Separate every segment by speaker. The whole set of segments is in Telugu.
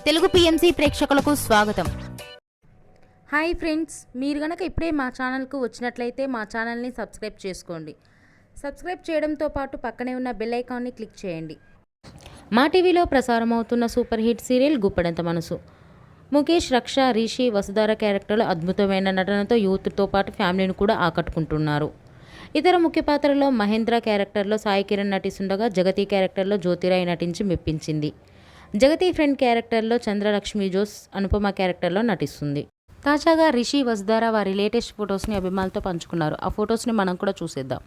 Speaker 1: తెలుగు పిఎంసి ప్రేక్షకులకు స్వాగతం.
Speaker 2: హాయ్ ఫ్రెండ్స్, మీరు గనక ఇప్పుడే మా ఛానల్కు వచ్చినట్లయితే మా ఛానల్ని సబ్స్క్రైబ్ చేసుకోండి. సబ్స్క్రైబ్ చేయడంతో పాటు పక్కనే ఉన్న బెల్ ఐకాన్ని క్లిక్ చేయండి. మా టీవీలో ప్రసారం అవుతున్న సూపర్ హిట్ సీరియల్ గుప్పెడంత మనసు. ముఖేష్, రక్ష, రిషి, వసుధార క్యారెక్టర్లు అద్భుతమైన నటనతో యూత్తో పాటు ఫ్యామిలీని కూడా ఆకట్టుకుంటున్నారు. ఇతర ముఖ్య పాత్రలో మహేంద్ర క్యారెక్టర్లో సాయి కిరణ్ నటిస్తుండగా జగతి క్యారెక్టర్లో జ్యోతిరాయ్ నటించి మెప్పించింది. జగతి ఫ్రెండ్ క్యారెక్టర్లో చంద్రలక్ష్మి జోస్ అనుపమ క్యారెక్టర్లో నటిస్తుంది. తాజాగా రిషి, వసుధార వారి లేటెస్ట్ ఫొటోస్ని అభిమానులతో పంచుకున్నారు. ఆ ఫొటోస్ని మనం కూడా చూసేద్దాం.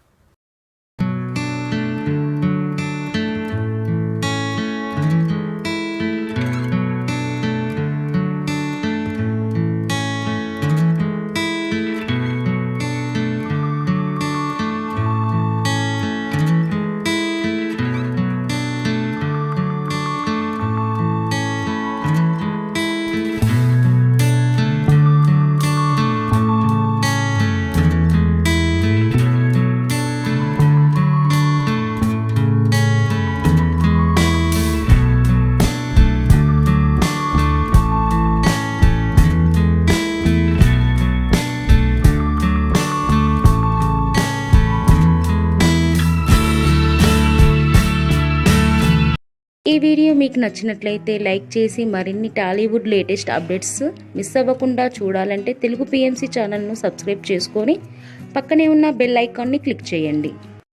Speaker 2: ఈ వీడియో మీకు నచ్చినట్లయితే లైక్ చేసి మరిన్ని టాలీవుడ్ లేటెస్ట్ అప్డేట్స్ మిస్ అవ్వకుండా చూడాలంటే తెలుగు పిఎంసి ఛానల్ను సబ్స్క్రైబ్ చేసుకొని పక్కనే ఉన్న బెల్ ఐకాన్ని క్లిక్ చేయండి.